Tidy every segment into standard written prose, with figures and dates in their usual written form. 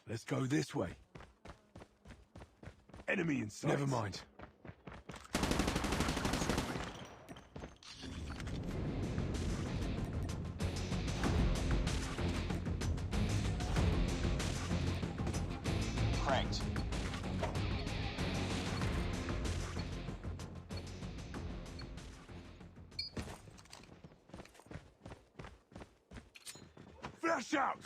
Let's go this way. Enemy in sight. Never mind. Cranked. Flash out!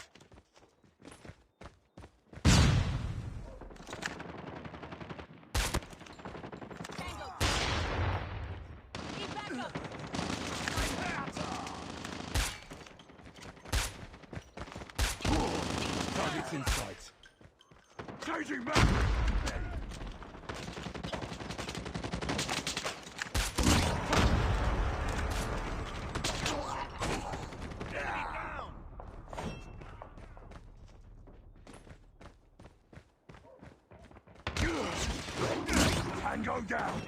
Target's in sight. Changing back! Tango down!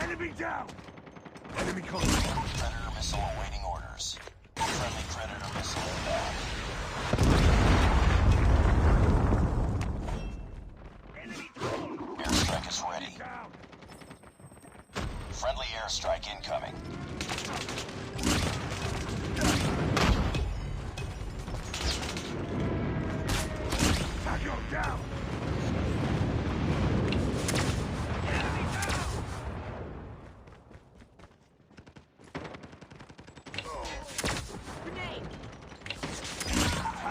Enemy down! Enemy contact! Predator missile awaiting orders. Friendly Predator missile inbound. Airstrike is ready. Friendly airstrike incoming. Tango down!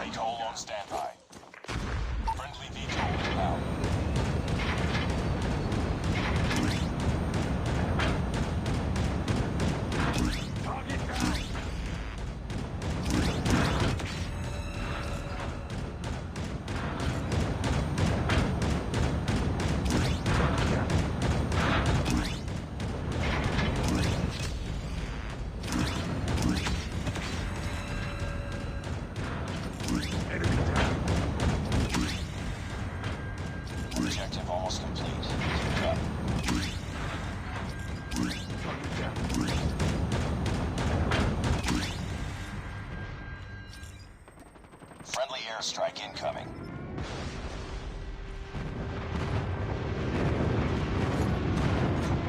VTOL on standby. Friendly VTOL inbound. Target down! Objective almost complete. Keep it up. Friendly airstrike incoming.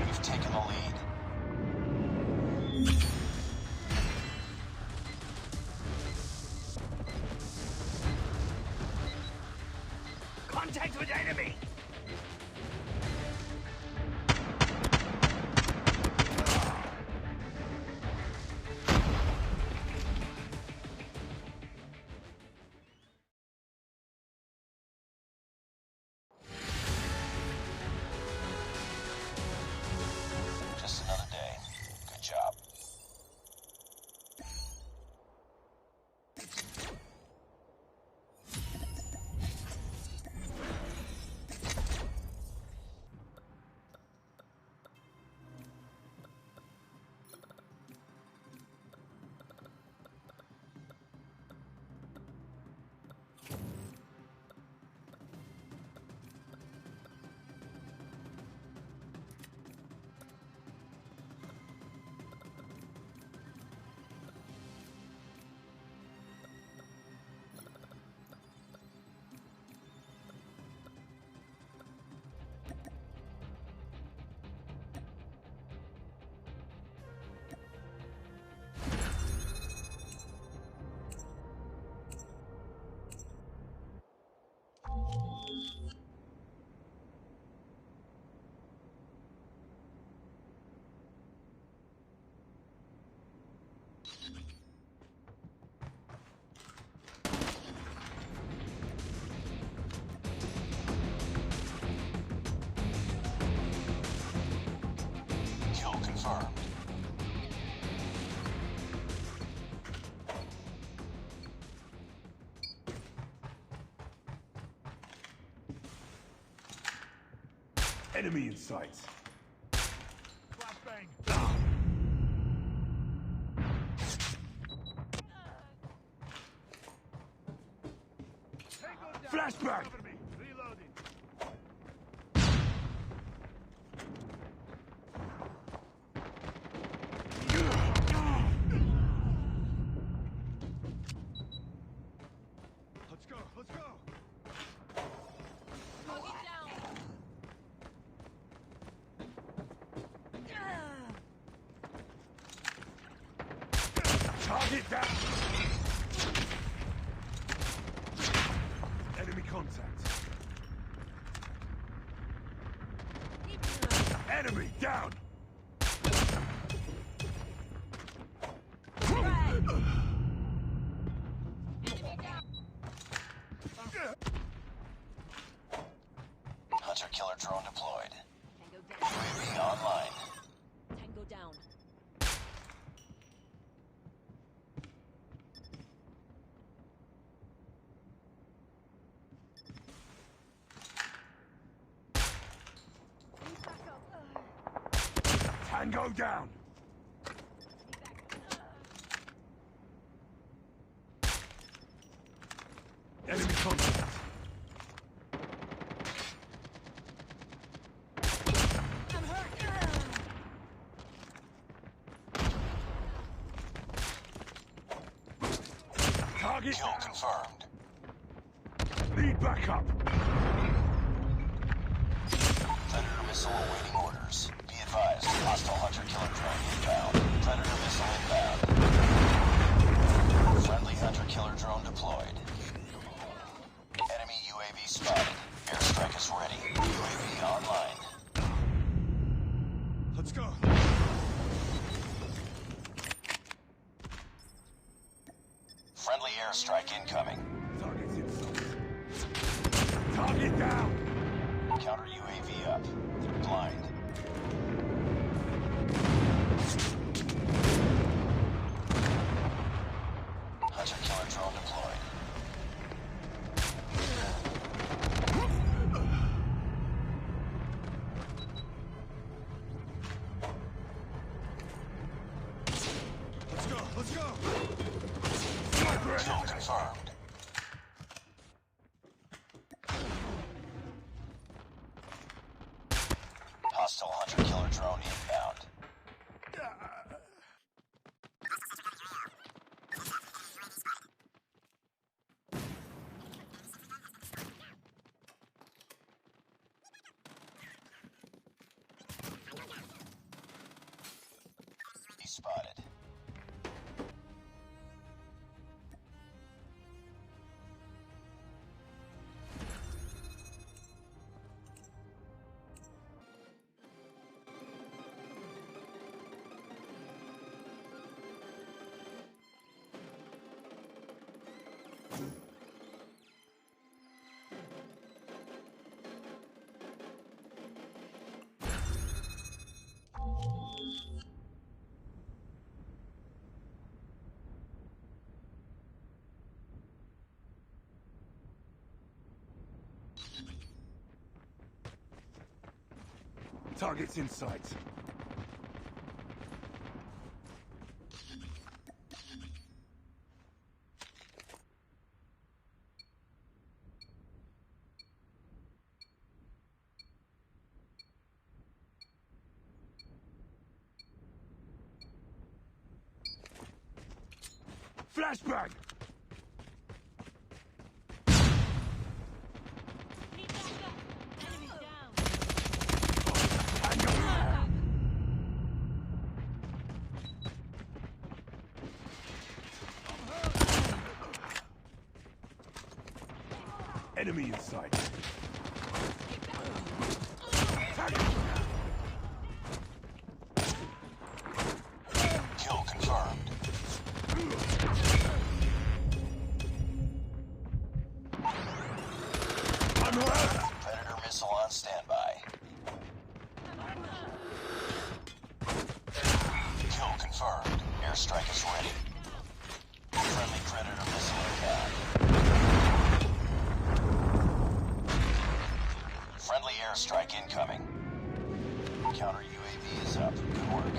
We've taken the lead. Contact with enemy! Just another day. Good job. Kill confirmed. Enemy in sight. Flashbang! Cover me. Reloading. Let's go. Let's go. Target down. Target down! Enemy contact. Enemy down! Hunter-killer drone deployed. Tango down. UAV online. Tango down. Tango down! Enemy contact. I'm hurt. Target Kill down. confirmed. Lead back up. Predator missile awaiting orders. Be advised, hostile hunter-killer drone inbound. Predator missile inbound. Friendly hunter-killer drone deployed. Enemy UAV spotted. Airstrike is ready. UAV online. Let's go. Friendly airstrike incoming. Target's in sight. Target down! Counter UAV up. Blind. Hunter-killer drone deployed. Let's go. Let's go. Sniper Kill enemy. confirmed. Hostile hunter-killer drone inbound. He spotted. Target's in sight. Flashbang! Need backup. Enemy down. Tango down! Enemy in sight. Target! Kill confirmed. I'm hurt! Predator missile on standby. Kill confirmed. Airstrike is ready. Friendly Predator missile inbound. Friendly airstrike incoming. Counter UAV is up. Good work.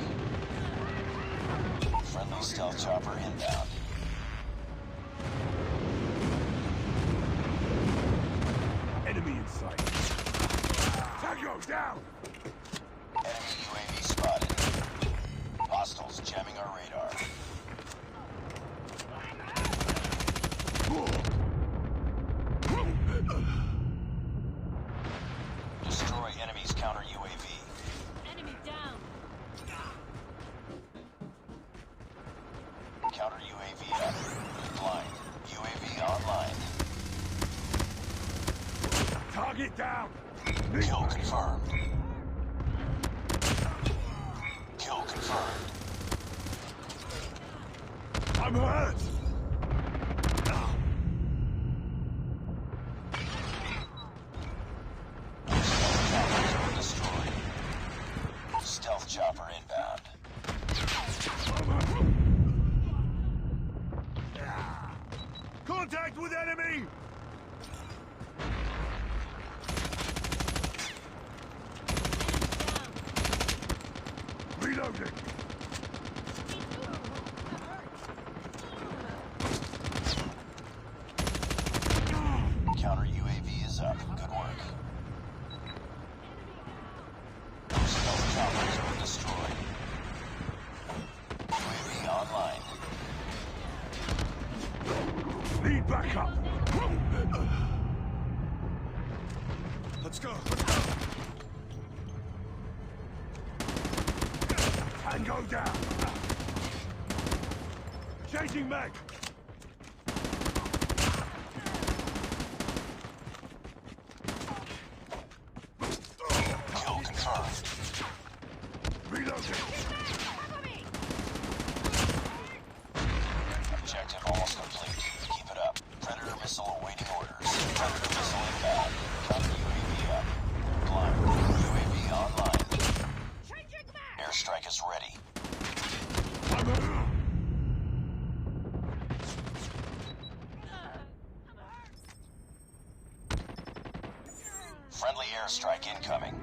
Friendly stealth chopper inbound. Enemy in sight. Tango down! Enemy UAV spotted. Hostiles jamming our radar. Destroy enemy's counter UAV. Enemy down. Counter UAV up. Blind. UAV online. Target down! Kill confirmed. Kill confirmed. I'm hurt! Destroyed. Stealth chopper inbound. Contact with enemy! Reloading! Counter UAV is up. Good work. Stealth choppers been destroyed. UAV online. Need backup! Let's go! Let's go! Tango down! Changing mag! Kill confirmed. Reloading! Objective almost complete. Keep it up. Predator missile awaiting orders. Predator missile inbound. Counter UAV up. Blind. UAV online. Airstrike is ready. I'm hurt! Friendly airstrike incoming.